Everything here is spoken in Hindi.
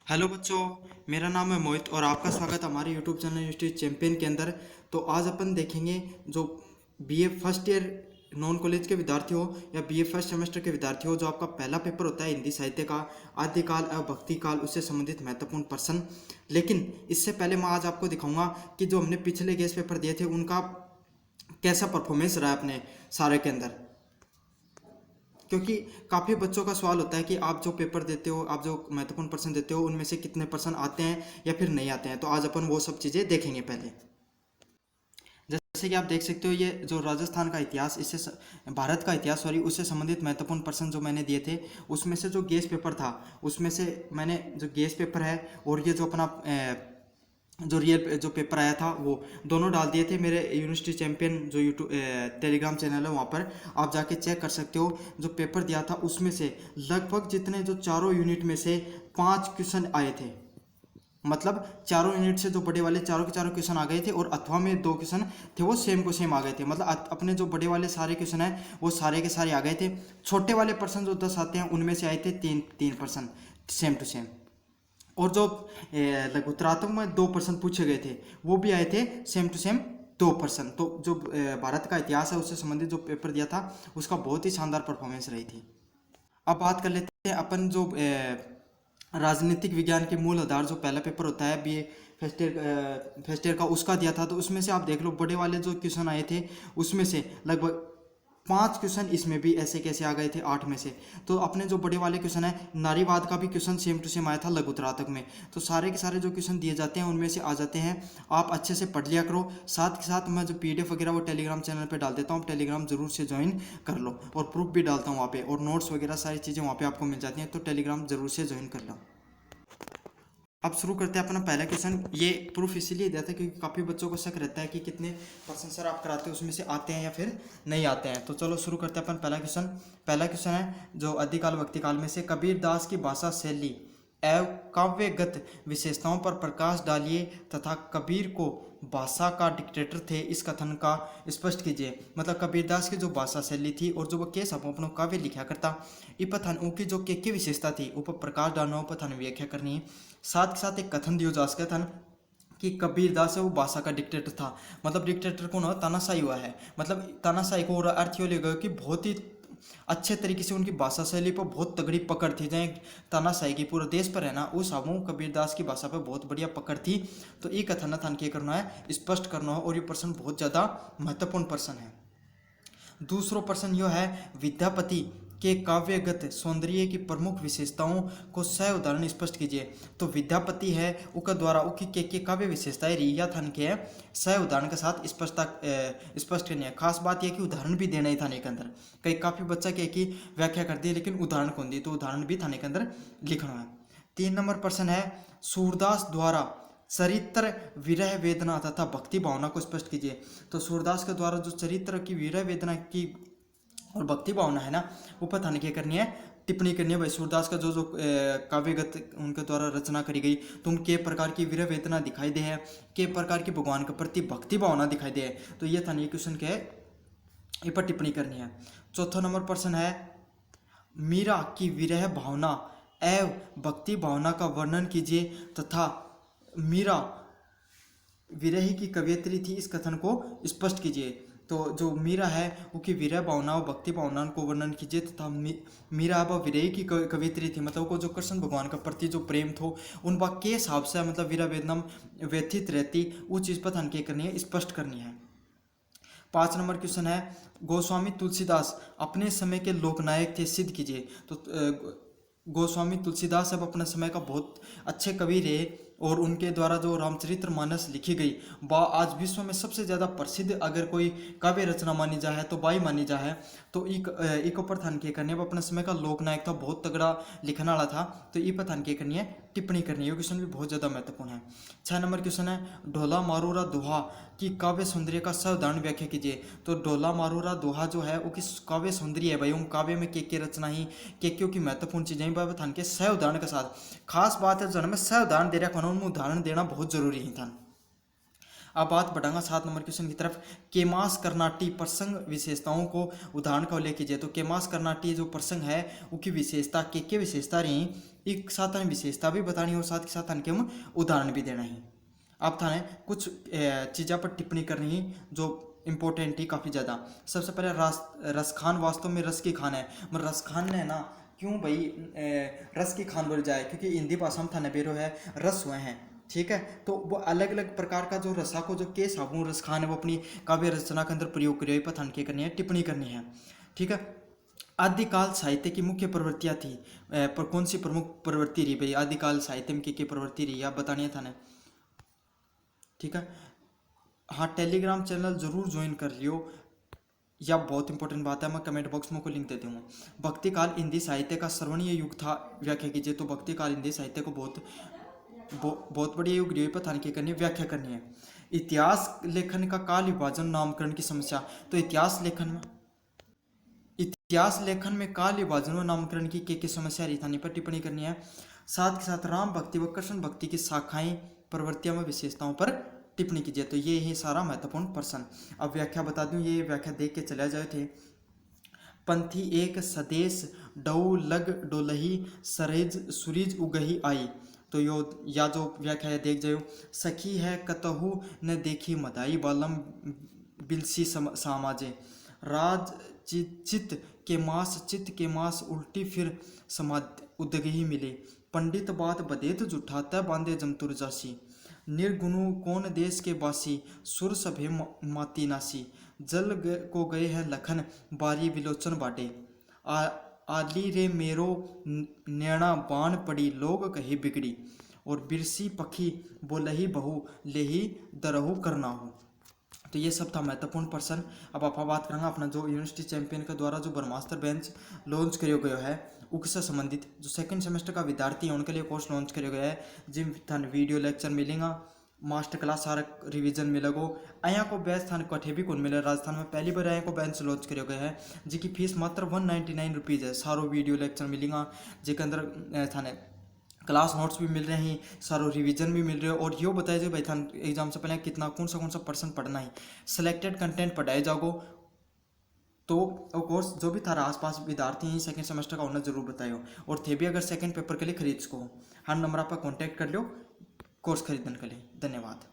हेलो बच्चों। मेरा नाम है मोहित और आपका स्वागत है हमारे यूट्यूब चैनल यूनिवर्सिटी चैंपियन के अंदर। तो आज अपन देखेंगे जो BA first year non college के विद्यार्थी हो या बीए फर्स्ट सेमेस्टर के विद्यार्थी हो, जो आपका पहला पेपर होता है हिंदी साहित्य का आद्यकाल एवं भक्ति काल, उससे संबंधित महत्वपूर्ण प्रश्न। लेकिन इससे पहले मैं आज आपको दिखाऊंगा कि जो हमने पिछले गेस्ट पेपर दिए थे उनका कैसा परफॉर्मेंस रहा है अपने सारे के अंदर। क्योंकि काफ़ी बच्चों का सवाल होता है कि आप जो पेपर देते हो, आप जो महत्वपूर्ण प्रश्न देते हो, उनमें से कितने प्रश्न आते हैं या फिर नहीं आते हैं। तो आज अपन वो सब चीज़ें देखेंगे। पहले जैसे कि आप देख सकते हो, ये जो राजस्थान का इतिहास, भारत का इतिहास सॉरी, उससे संबंधित महत्वपूर्ण प्रश्न जो मैंने दिए थे, उसमें से जो गेस्ट पेपर था उसमें से मैंने जो गेस्ट पेपर है और ये जो अपना जो रियल जो पेपर आया था वो दोनों डाल दिए थे मेरे यूनिवर्सिटी चैंपियन जो यूट्यूब टेलीग्राम चैनल है, वहाँ पर आप जाके चेक कर सकते हो। जो पेपर दिया था उसमें से लगभग जितने जो चारों यूनिट में से 5 क्वेश्चन आए थे, मतलब चारों यूनिट से जो बड़े वाले चारों के चारों क्वेश्चन आ गए थे और अथवा में 2 क्वेश्चन थे वो सेम को सेम आ गए थे। मतलब अपने जो बड़े वाले सारे क्वेश्चन हैं वो सारे के सारे आ गए थे। छोटे वाले प्रश्न जो 10 आते हैं उनमें से आए थे तीन तीन प्रश्न सेम टू सेम। और जो उत्तरात्मक में 2 प्रश्न पूछे गए थे वो भी आए थे सेम टू सेम 2 प्रश्न। तो जो भारत का इतिहास है उससे संबंधित जो पेपर दिया था उसका बहुत ही शानदार परफॉर्मेंस रही थी। अब बात कर लेते हैं अपन जो राजनीतिक विज्ञान के मूल आधार, जो पहला पेपर होता है बी ए फर्स्ट ईयर का, उसका दिया था। तो उसमें से आप देख लो बड़े वाले जो क्वेश्चन आए थे उसमें से लगभग 5 क्वेश्चन इसमें भी ऐसे कैसे आ गए थे 8 में से। तो अपने जो बड़े वाले क्वेश्चन है, नारीवाद का भी क्वेश्चन सेम टू सेम आया था लघुत्रातक में। तो सारे के सारे जो क्वेश्चन दिए जाते हैं उनमें से आ जाते हैं। आप अच्छे से पढ़ लिया करो। साथ के साथ मैं जो पीडीएफ वगैरह वो टेलीग्राम चैनल पे डाल देता हूँ, टेलीग्राम जरूर से ज्वाइन कर लो। और प्रूफ भी डालता हूँ वहाँ पे, और नोट्स वगैरह सारी चीज़ें वहाँ पे आपको मिल जाती हैं। तो टेलीग्राम जरूर से ज्वाइन कर लो। अब शुरू करते हैं अपना पहला क्वेश्चन। ये प्रूफ इसीलिए दिया था क्योंकि काफ़ी बच्चों को शक रहता है कि कितने परसेंट सर आप कराते हो उसमें से आते हैं या फिर नहीं आते हैं। तो चलो शुरू करते हैं अपन पहला क्वेश्चन। पहला क्वेश्चन है जो आदिकाल भक्ति काल में से कबीर दास की भाषा शैली एवं काव्यगत विशेषताओं पर प्रकाश डालिए तथा कबीर को भाषा का डिक्टेटर थे, इस कथन का स्पष्ट कीजिए। मतलब कबीरदास की जो भाषा शैली थी और जो वो के सब अपनों काव्य लिखा करता, इपथन उनकी जो के विशेषता थी ऊपर प्रकाश डालना, उपथन व्याख्या करनी है। साथ के साथ एक कथन दियो जा सकता था कि कबीरदास है वो भाषा का डिक्टेटर था। मतलब डिक्टेटर कौन हो, तानाशाही हुआ है। मतलब तानाशाही को अर्थ ये लेगा कि बहुत ही अच्छे तरीके से उनकी भाषा शैली पर बहुत तगड़ी पकड़ थी। जहाँ तानाशाही की पूरे देश पर है ना, उस हिसाब में कबीरदास की भाषा पर बहुत बढ़िया पकड़ थी। तो ये कथन थान क्या करना है, स्पष्ट करना है। और ये प्रश्न बहुत ज़्यादा महत्वपूर्ण प्रश्न है। दूसरा प्रश्न यह है विद्यापति के काव्यगत सौंदर्य की प्रमुख विशेषताओं को सह उदाहरण स्पष्ट कीजिए। तो विद्यापति है उसके द्वारा उनकी के काव्य विशेषताएं रिया थन के सह उदाहरण के साथ स्पष्ट करनी है। खास बात यह कि उदाहरण भी देना ही थाने के अंदर। कई काफ़ी बच्चा के की व्याख्या कर दी लेकिन उदाहरण कौन दी, तो उदाहरण भी थाने के अंदर लिखना है। 3 नंबर प्रश्न है सूरदास द्वारा चरित्र विरह वेदना तथा भक्ति भावना को स्पष्ट कीजिए। तो सूरदास के द्वारा जो चरित्र की विरह वेदना की और भक्ति भावना है ना, ऊपर थाने क्या करनी है, टिप्पणी करनी है। भाई सूरदास का जो जो काव्यगत उनके द्वारा रचना करी गई, तुम के प्रकार की विरह वेदना दिखाई दे है, के प्रकार की भगवान के प्रति भक्ति भावना दिखाई दे है। तो ये थाने क्वेश्चन के इस पर टिप्पणी करनी है। 4 नंबर प्रश्न है मीरा की विरह भावना एवं भक्ति भावना का वर्णन कीजिए तथा मीरा विरही की कवयित्री थी, इस कथन को स्पष्ट कीजिए। तो जो मीरा है उसकी विरह भावना और भक्ति भावना को वर्णन कीजिए तथा मीरा व विरही की कवयित्री थी, मतलब को जो कृष्ण भगवान का प्रति जो प्रेम थो उन बात के हिसाब से मतलब विरह वेदना व्यथित रहती, उस चीज़ पर हनके करनी है, स्पष्ट करनी है। 5 नंबर क्वेश्चन है गोस्वामी तुलसीदास अपने समय के लोकनायक थे, सिद्ध कीजिए। तो गोस्वामी तुलसीदास अब अपने समय का बहुत अच्छे कवि रहे और उनके द्वारा जो रामचरित्र मानस लिखी गई वह आज विश्व में सबसे ज़्यादा प्रसिद्ध अगर कोई काव्य रचना मानी जाए तो बाई मानी जाए। तो एक ऊपर थान के करनी है, वो अपने समय का लोकनायक था, बहुत तगड़ा लिखने वाला था। तो ई पर थान के करनी है, टिप्पणी करनी है। ये क्वेश्चन भी बहुत ज़्यादा महत्वपूर्ण है। 6 नंबर क्वेश्चन है ढोला मारूरा दोहा की काव्य सौंदर्य का सावधान व्याख्या कीजिए। तो ढोला मारूरा दोहा जो है वो किस काव्य सौंदर्य है भाई, उन काव्य में के रचना ही के क्यों की महत्वपूर्ण चीज़ें बाबा थान के सह उदाहरण के साथ। खास बात है जन्म में सह उदाहरण दे रहा, उदाहरण देना बहुत जरूरी ही था। अब बात बढ़ाऊंगा 7 नंबर क्वेश्चन की तरफ। केमास कर्नाटी प्रसंग विशेषताओं को उदाहरण का उल्लेख कीजिए। तो केमास कर्नाटी जो प्रसंग है उसकी विशेषता के विशेषता रही, एक साथ विशेषता भी बतानी और साथ के साथ के हम उदाहरण भी देना ही। अब था कुछ चीज़ों पर टिप्पणी करनी जो इम्पोर्टेंट ही काफ़ी ज़्यादा। सबसे पहले रस खान वास्तव में रस की खान है। मतलब रस खान ने ना क्यों भाई रस की खान बोल जाए, क्योंकि हिंदी भाषा में था नबेरो है रस हुए हैं, ठीक है। तो वो अलग अलग प्रकार का जो रसा को जो के साबुन रस खान है वो अपनी काव्य रचना के अंदर प्रयोग करिए पठान के करनी है, टिप्पणी करनी है, ठीक है। आदिकाल साहित्य की मुख्य प्रवृत्तियाँ थी, पर कौन सी प्रमुख प्रवृत्ति रही भाई आदिकाल साहित्य में की प्रवृत्ति रही आप बतानी था ना, ठीक है। हाँ टेलीग्राम चैनल जरूर ज्वाइन कर लियो, यह बहुत इंपॉर्टेंट बात है, मैं कमेंट बॉक्स में को लिंक देती हूँ। भक्ति काल हिंदी साहित्य का स्वर्णीय युग था, व्याख्या कीजिए। तो भक्ति काल हिंदी साहित्य को बहुत बढ़िया युग रही पता नहीं करनी व्याख्या करनी है। इतिहास लेखन का काल विभाजन नामकरण की समस्या। तो इतिहास लेखन में काल विभाजन व नामकरण की समस्या रही थानी पर टिप्पणी करनी है। साथ के साथ राम भक्ति व कृष्ण भक्ति की शाखाएं प्रवृत्तियां व विशेषताओं पर टिप्पणी कीजिए। तो ये ही सारा महत्वपूर्ण प्रश्न। अब व्याख्या बता दूं, ये व्याख्या देख के चले जाए थे। पंथी एक सदेश डऊ लग डोलही सरेज सुरीज उगही आई। तो यो या जो व्याख्या है देख जाओ। सखी है कतहु न देखी मदाई बालम बिलसी सामाजे। राज चित के मास उल्टी फिर समाध उदगही मिले। पंडित बात बदेत जुठा तय बांधे जमतुर जासी। निर्गुणु कौन देश के बासी सुर सभे माती नासी। को गए हैं लखन बारी विलोचन बाटे। आली रे मेरो नैना बाण पड़ी लोग कही बिगड़ी। और बिरसी पखी बोलही बहु लेही दरहु करना हो। तो ये सब था महत्वपूर्ण प्रश्न। अब आप बात करेंगे अपना जो यूनिवर्सिटी चैंपियन के द्वारा जो ब्रह्मास्त्र बेंच लॉन्च किया गया है उससे संबंधित जो सेकंड सेमेस्टर का विद्यार्थी है उनके लिए कोर्स लॉन्च किया गया है, जिम थान वीडियो लेक्चर मिलेगा, मास्टर क्लास सारा रिवीजन मिलेगो। अया को बैच थान कठे भी कौन मिले, राजस्थान में पहली बार अया को बेंच लॉन्च किया गया है जिसकी फीस मात्र 199 रुपीज़ है। सारो वीडियो लेक्चर मिलेगा जिसके अंदर थाने क्लास नोट्स भी मिल रहे हैं, सारो रिवीजन भी मिल रहे हैं। और यो बताया जाए भाई था एग्जाम से पहले कितना कौन सा पर्सन पढ़ना है, सिलेक्टेड कंटेंट पढ़ाए जाओ। तो कोर्स जो भी थारा आसपास विद्यार्थी हैं सेकंड सेमेस्टर का उन्हें जरूर बताओ। और थे भी अगर सेकंड पेपर के लिए खरीद सको हर नंबर आप कॉन्टैक्ट कर लो कोर्स खरीदने के लिए। धन्यवाद।